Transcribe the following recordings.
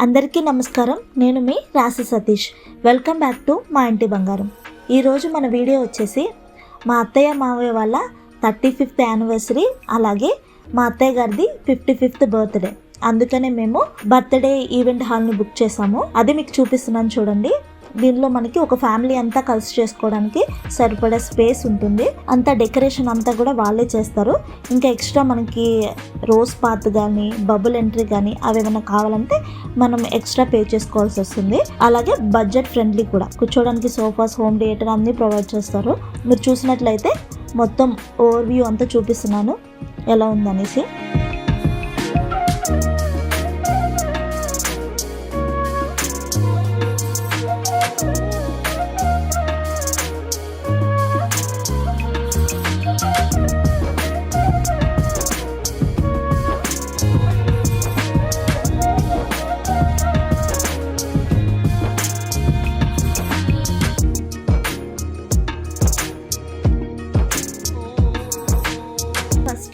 అందరికీ నమస్కారం. నేను మీ రాశి సతీష్. వెల్కమ్ బ్యాక్ టు మా ఇంటి బంగారం. ఈరోజు మన వీడియో వచ్చేసి మా అత్తయ్య మావయ్య వాళ్ళ 35th యానివర్సరీ, అలాగే మా అత్తయ్య గారిది 55th బర్త్డే. అందుకనే మేము బర్త్డే ఈవెంట్ హాల్ని బుక్ చేసాము. అది మీకు చూపిస్తున్నాను చూడండి. దీనిలో మనకి ఒక ఫ్యామిలీ అంతా కలిసి చేసుకోవడానికి సరిపడే స్పేస్ ఉంటుంది. అంతా డెకరేషన్ అంతా కూడా వాళ్ళే చేస్తారు. ఇంకా ఎక్స్ట్రా మనకి రోజ్ పాత్ కానీ బబుల్ ఎంట్రీ కానీ అవి ఏమైనా కావాలంటే మనం ఎక్స్ట్రా పే చేసుకోవాల్సి వస్తుంది. అలాగే బడ్జెట్ ఫ్రెండ్లీ కూడా, కూర్చోడానికి సోఫాస్, హోమ్ థియేటర్ అన్నీ ప్రొవైడ్ చేస్తారు. మీరు చూసినట్లయితే మొత్తం ఓవర్ వ్యూ అంతా చూపిస్తున్నాను ఎలా ఉందనేసి.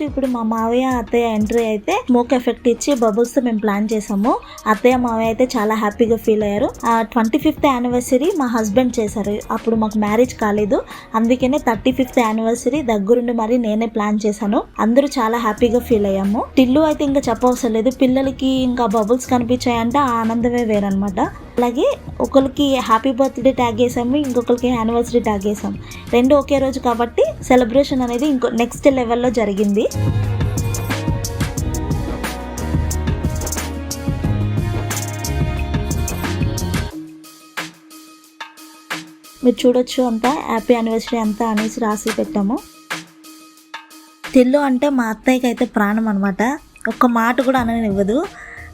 ఇప్పుడు మా మావయ్య అత్తయ్య ఎంట్రీ అయితే స్మోక్ ఎఫెక్ట్ ఇచ్చి బబుల్స్ తో మేము ప్లాన్ చేసాము. అత్తయ్య మావయ్య అయితే చాలా హ్యాపీగా ఫీల్ అయ్యారు. 25th యానివర్సరీ మా హస్బెండ్ చేశారు. అప్పుడు మాకు మ్యారేజ్ కాలేదు, అందుకనే 35th యానివర్సరీ దగ్గరుండి మరి నేనే ప్లాన్ చేశాను. అందరూ చాలా హ్యాపీగా ఫీల్ అయ్యాము. టిల్లు అయితే ఇంకా చెప్పవసరం లేదు. పిల్లలకి ఇంకా బబుల్స్ కనిపించాయంటే ఆ ఆనందమే వేరనమాట. అలాగే ఒకరికి హ్యాపీ బర్త్డే ట్యాగ్ వేసాము, ఇంకొకరికి యానివర్సరీ ట్యాగ్ వేసాము. రెండు ఒకే రోజు కాబట్టి సెలబ్రేషన్ అనేది ఇంకో నెక్స్ట్ లెవెల్లో జరిగింది. మీరు చూడొచ్చు, అంతా హ్యాపీ యానివర్సరీ అంతా అనేసి రాసి పెట్టాము. తిల్లు అంటే మా అత్తయ్యకి అయితే ప్రాణం అనమాట. ఒక్క మాట కూడా అననివ్వదు,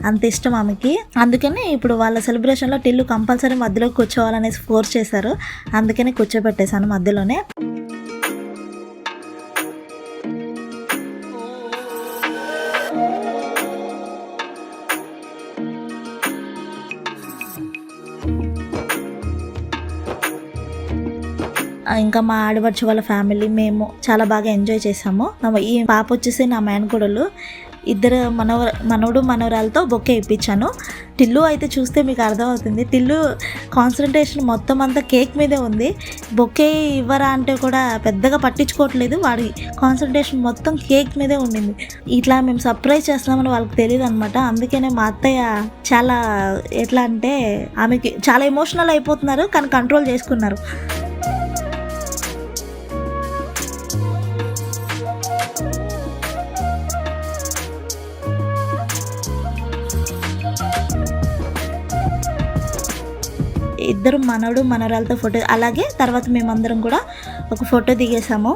అంత ఇష్టం ఆమెకి. అందుకని ఇప్పుడు వాళ్ళ సెలబ్రేషన్లో టిల్లు కంపల్సరీ మధ్యలో కూర్చోవాలనేసి ఫోర్స్ చేశారు. అందుకని కూర్చోబెట్టేశాను మధ్యలోనే. ఇంకా మా ఆడపడుచు వాళ్ళ ఫ్యామిలీ, మేము చాలా బాగా ఎంజాయ్ చేసాము. ఈ పాప వచ్చేసి నా మేనకోడలు. ఇద్దరు మనవడు మనవరాలతో బొకే ఇప్పించాను. టిల్లు అయితే చూస్తే మీకు అర్థమవుతుంది. టిల్లు కాన్సన్ట్రేషన్ మొత్తం అంతా కేక్ మీదే ఉంది. బొకే ఇవ్వరా అంటే కూడా పెద్దగా పట్టించుకోవట్లేదు. వాడి కాన్సన్ట్రేషన్ మొత్తం కేక్ మీదే ఉండింది. ఇట్లా మేము సర్ప్రైజ్ చేస్తున్నామని వాళ్ళకి తెలియదు అనమాట. అందుకనే మా అత్తయ్య చాలా ఎట్లా అంటే ఆమెకి చాలా ఎమోషనల్ అయిపోతున్నారు, కానీ కంట్రోల్ చేసుకున్నారు. ఇద్దరు మనవడు మనవరాలతో ఫోటో, అలాగే తర్వాత మేమందరం కూడా ఒక ఫోటో దిగేసాము.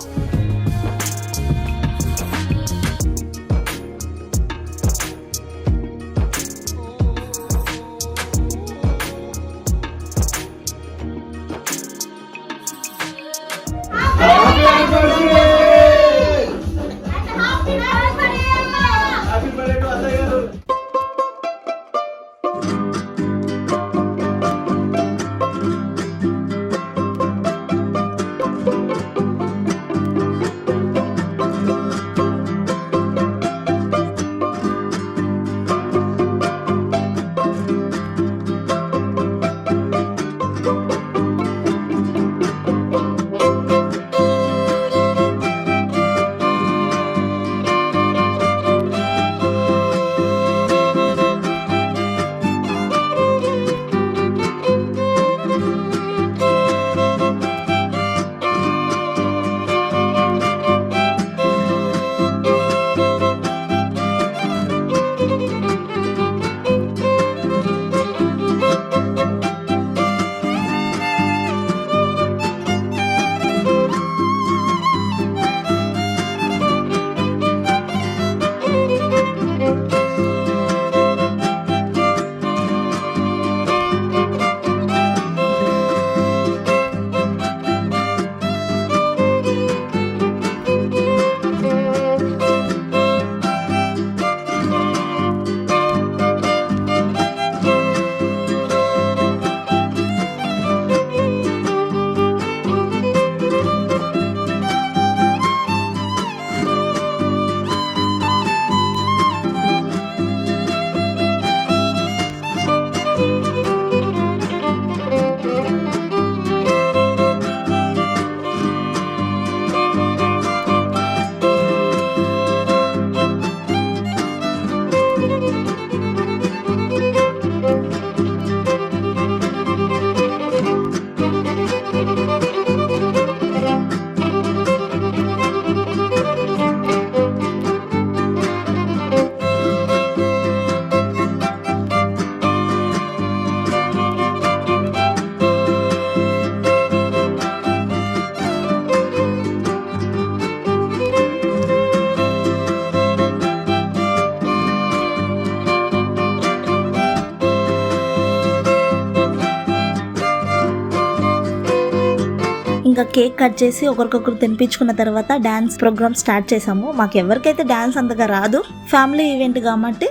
ఇంకా కేక్ కట్ చేసి ఒకరికొకరు తినిపించుకున్న తర్వాత డాన్స్ ప్రోగ్రామ్ స్టార్ట్ చేసాము. మాకు ఎవరికైతే డాన్స్ అంతగా రాదు, ఫ్యామిలీ ఈవెంట్ కాబట్టి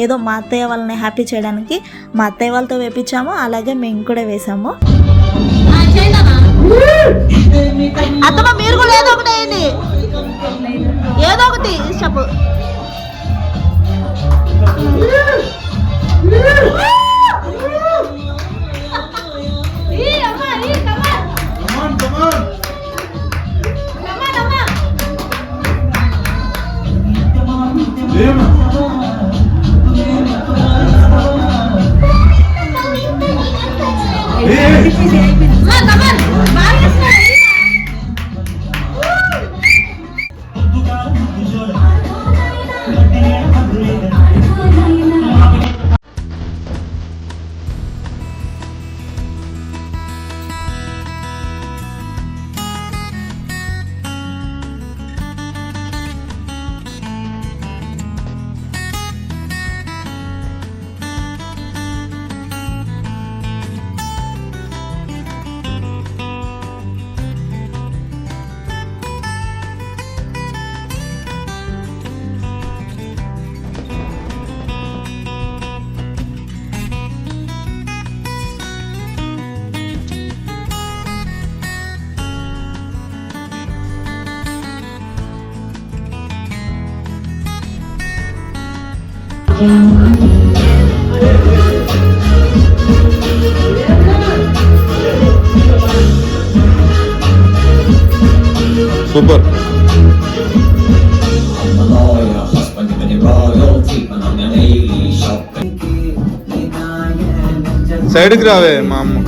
ఏదో మా అత్తయ్య వాళ్ళని హ్యాపీ చేయడానికి మా అత్తయ్య వాళ్ళతో వేపించాము, అలాగే మేము కూడా వేసాము. అత్తమ్మ మీరు కూడా ఏదో ఒకటి అయింది, ఏదో ఒకటి చెప్పు. సూపర్. సైడ్కి రావే మా అమ్మ.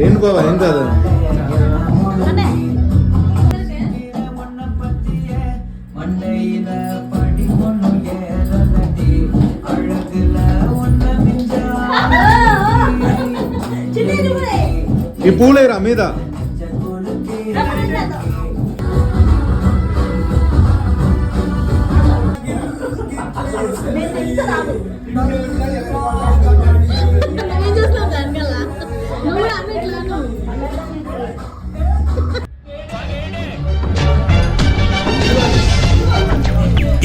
ఏంటి బాబా, ఏం కాదు. ఈ పూలేరా మీద.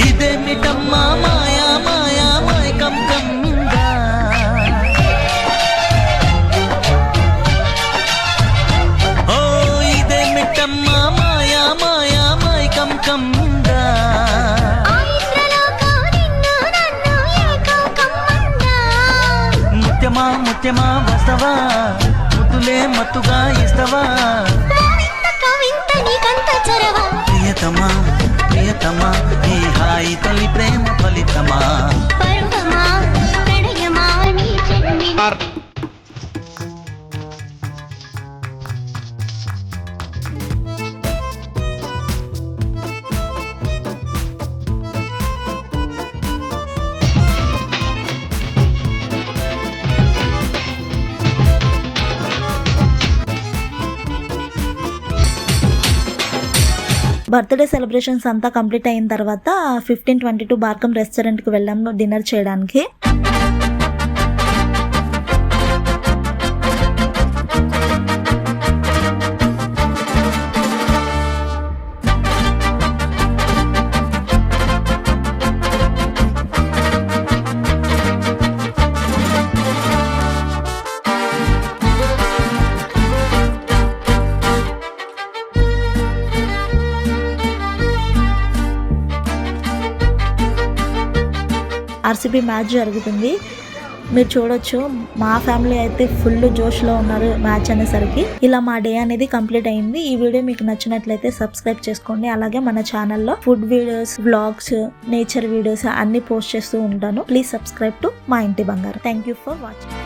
ఇదేమిటమ్మా మాయా మాయా మైకం కమ్మిందా, ఓ ఇదేమిటమ్మా మాయా మాయా మైకం కమ్మిందా, ముత్యమా ముత్యమా వస్తవా, ముద్దులే మత్తుగా ఇస్తవా, ప్రియతమా ప్రియతమా ఈ హాయి తొలి ప్రేమ ఫలితమా. బర్త్డే సెలబ్రేషన్స్ అంతా కంప్లీట్ అయిన తర్వాత 1522 బార్కం రెస్టారెంట్కి వెళ్ళాము డిన్నర్ చేయడానికి. ఆర్సీబీ మ్యాచ్ జరుగుతుంది, మీరు చూడొచ్చు. మా ఫ్యామిలీ అయితే ఫుల్ జోష్లో ఉన్నారు మ్యాచ్ అనేసరికి. ఇలా మా డే అనేది కంప్లీట్ అయింది. ఈ వీడియో మీకు నచ్చినట్లయితే సబ్స్క్రైబ్ చేసుకోండి. అలాగే మన ఛానల్లో food videos, vlogs, nature videos అన్ని పోస్ట్ చేస్తూ ఉంటాను. ప్లీజ్ సబ్స్క్రైబ్ టు మా ఇంటి బంగారం. Thank you for watching.